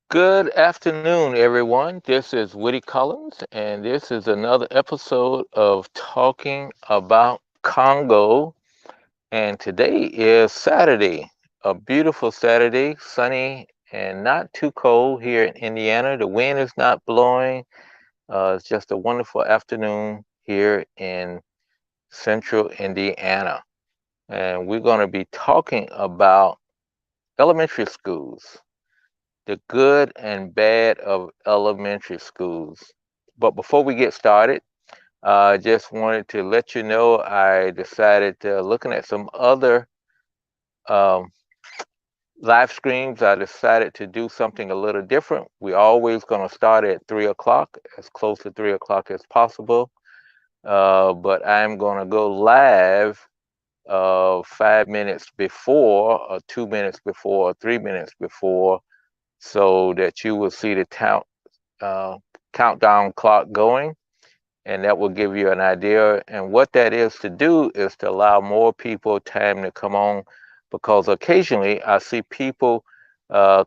Good afternoon, everyone. This is Woody Collins, and this is another episode of Talking About Congo. And today is Saturday, a beautiful Saturday, sunny and not too cold here in Indiana. The wind is not blowing. It's just a wonderful afternoon here in central Indiana. And we're going to be talking about elementary schools, the good and bad of elementary schools. But before we get started, I just wanted to let you know I decided looking at some other um, live streams, I decided to do something a little different. We're always going to start at 3 o'clock, as close to 3 o'clock as possible. But I'm going to go live 5 minutes before, or 2 minutes before, or 3 minutes before, so that you will see the uh, countdown clock going, and that will give you an idea. And what that is to do is to allow more people time to come on, because occasionally I see people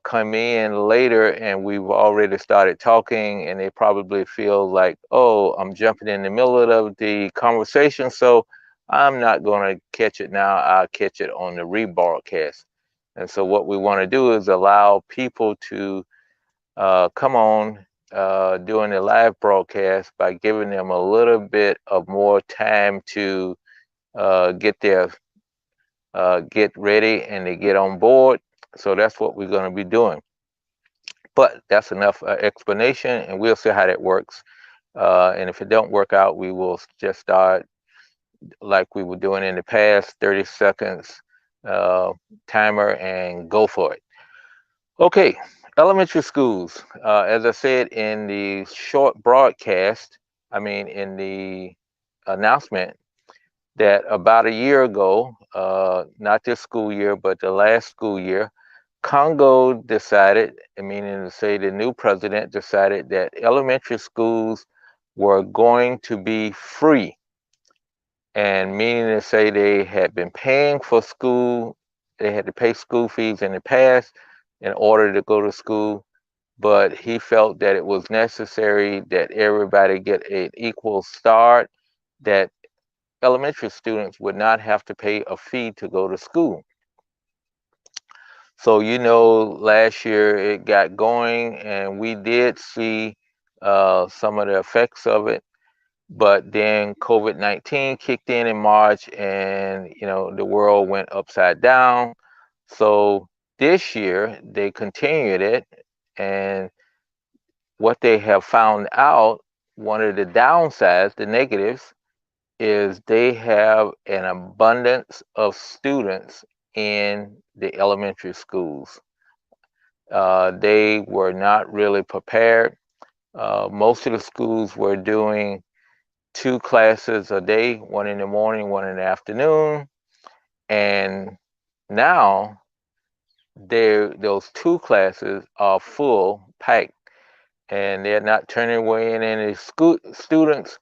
come in later and we've already started talking, and they probably feel like, oh, I'm jumping in the middle of the conversation, so I'm not going to catch it now. I'll catch it on the rebroadcast. And so what we want to do is allow people to come on during the live broadcast by giving them a little bit of more time to get ready and to get on board. So that's what we're going to be doing. But that's enough explanation, and we'll see how that works. And if it don't work out, we will just start like we were doing in the past, 30 seconds uh, timer, and go for it. Okay, elementary schools. As I said in the short broadcast, I mean, in the announcement, that about a year ago, not this school year, but the last school year, Congo decided, meaning to say the new president decided that elementary schools were going to be free, and meaning to say they had been paying for school, they had to pay school fees in the past in order to go to school, but he felt that it was necessary that everybody get an equal start, that elementary students would not have to pay a fee to go to school. So, last year it got going and we did see some of the effects of it, but then COVID-19 kicked in March, and, the world went upside down. So this year they continued it, and what they have found out, one of the downsides, the negatives, is they have an abundance of students in the elementary schools. They were not really prepared. Most of the schools were doing two classes a day, one in the morning, one in the afternoon. And now those two classes are full, packed, and they're not turning away any students.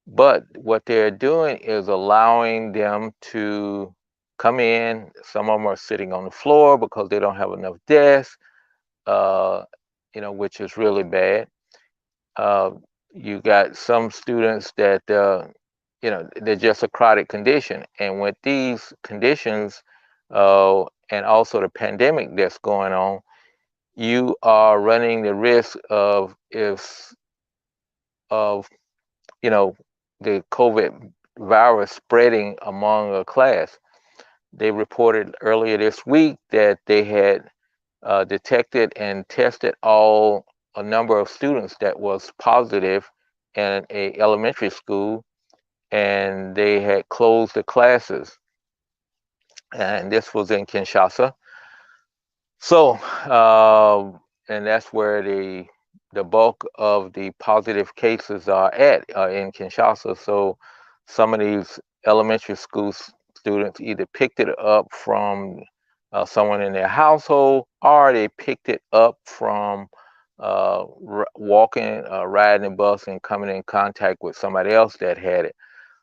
But what they're doing is allowing them to come in. Some of them are sitting on the floor because they don't have enough desks, uh, which is really bad. Uh, you got some students that, they're just a chronic condition. And with these conditions, and also the pandemic that's going on, you are running the risk of you know, the COVID virus spreading among a class. They reported earlier this week that they had detected and tested a number of students that was positive in a elementary school, and they had closed the classes. And this was in Kinshasa. So, and that's where the bulk of the positive cases are at, in Kinshasa. So, some of these elementary school students either picked it up from someone in their household, or they picked it up from walking, riding a bus, and coming in contact with somebody else that had it.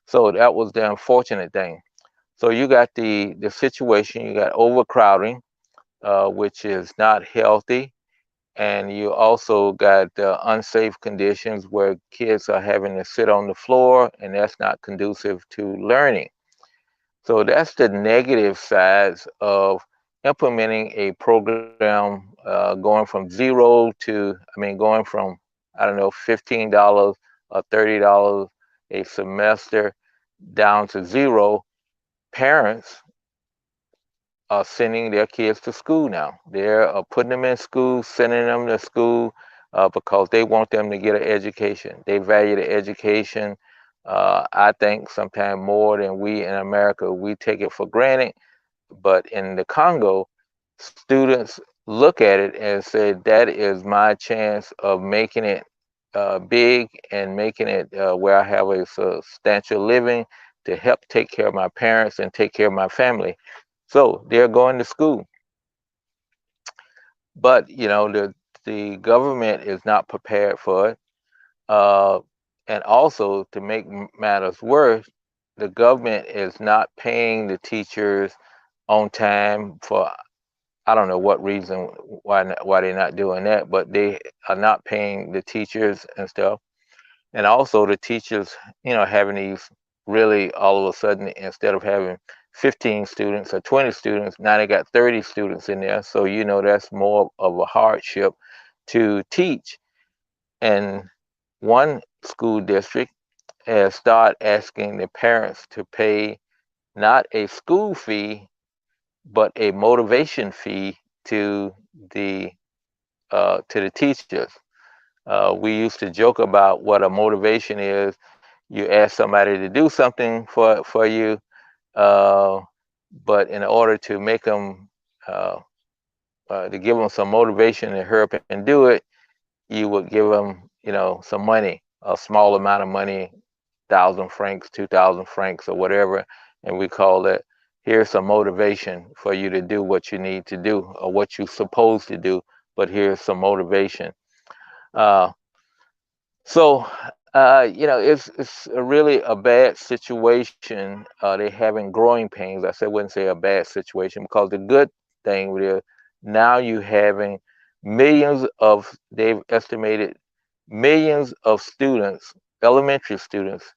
So that was the unfortunate thing. So you got the situation, you got overcrowding, which is not healthy, and you also got unsafe conditions where kids are having to sit on the floor, and that's not conducive to learning. So that's the negative sides of implementing a program going from zero to, I mean, going from, I don't know, $15 or $30 a semester down to zero. Parents are sending their kids to school now. They're putting them in school, sending them to school because they want them to get an education. They value the education. I think sometimes more than we in America. We take it for granted, but in the Congo, students look at it and say that is my chance of making it big and making it where I have a substantial living to help take care of my parents and take care of my family. So they're going to school, but the government is not prepared for it. Uh, and also, to make matters worse, the government is not paying the teachers on time for, I don't know what reason why they're not doing that, but they are not paying the teachers and stuff. And also the teachers, having these really all of a sudden, instead of having 15 students or 20 students, now they got 30 students in there. So that's more of a hardship to teach. And one school district has started asking the parents to pay not a school fee, but a motivation fee to the to the teachers. We used to joke about what a motivation is. You ask somebody to do something for you, uh, but in order to make them to give them some motivation to hurry up and do it, you would give them some money, a small amount of money, 1,000 francs, 2,000 francs, or whatever, and we call it, here's some motivation for you to do what you need to do or what you're supposed to do, but here's some motivation. Uh, so it's a really a bad situation. They're having growing pains. I said wouldn't say a bad situation because the good thing with it, now you having millions of, they've estimated millions of students, elementary students,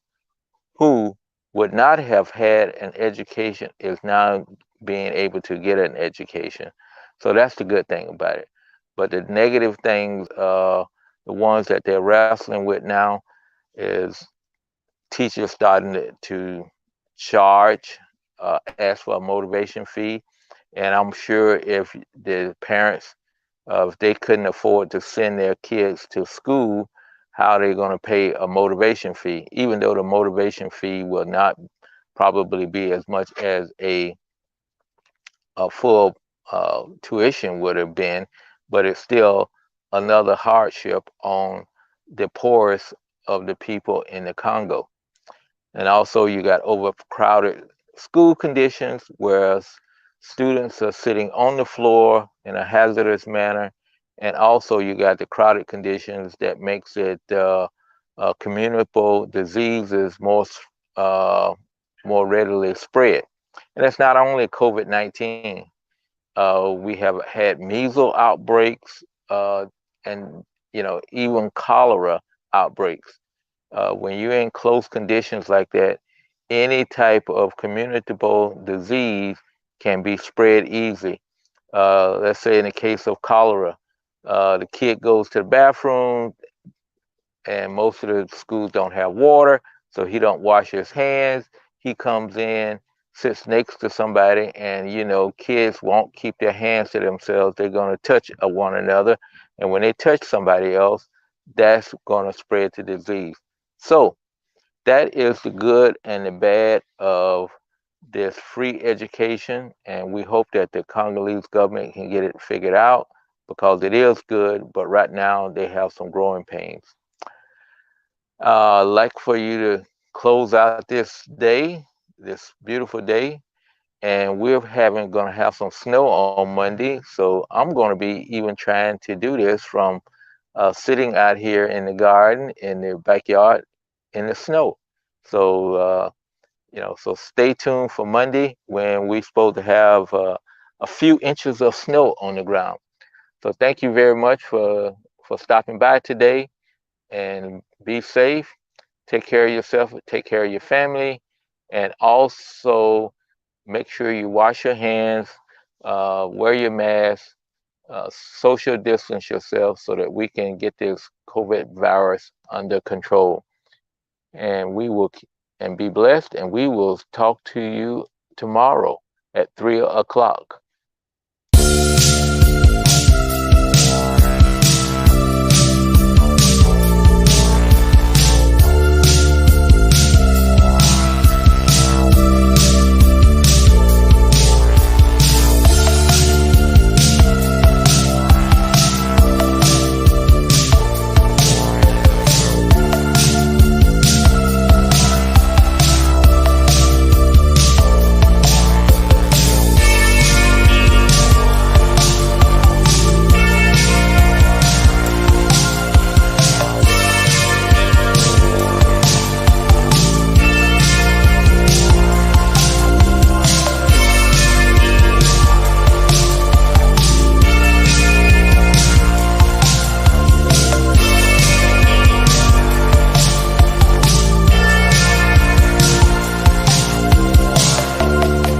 who would not have had an education is now being able to get an education. So that's the good thing about it. But the negative things, the ones that they're wrestling with now, is teachers starting to charge, ask for a motivation fee. And I'm sure if the parents, if they couldn't afford to send their kids to school, how they're going to pay a motivation fee, even though the motivation fee will not probably be as much as a full tuition would have been, but it's still another hardship on the poorest of the people in the Congo. And also, you got overcrowded school conditions, whereas students are sitting on the floor in a hazardous manner. And also, you got the crowded conditions that makes it communicable diseases uh, more readily spread. And it's not only COVID-19. We have had measles outbreaks, and even cholera outbreaks. When you're in close conditions like that, any type of communicable disease can be spread easily. Let's say in the case of cholera, the kid goes to the bathroom, and most of the schools don't have water, so he don't wash his hands. He comes in, sits next to somebody, and kids won't keep their hands to themselves. They're going to touch one another, and when they touch somebody else, that's going to spread the disease. So that is the good and the bad of this free education, and we hope that the Congolese government can get it figured out because it is good, but right now they have some growing pains. I'd like for you to close out this day, this beautiful day, and we're having going to have some snow on Monday, so I'm going to be even trying to do this from sitting out here in the garden in the backyard in the snow. So stay tuned for Monday when we're supposed to have a few inches of snow on the ground. So thank you very much for stopping by today, and be safe. Take care of yourself, take care of your family, and also make sure you wash your hands, wear your mask, social distance yourself so that we can get this COVID virus under control. And we will and be blessed, and we will talk to you tomorrow at 3 o'clock.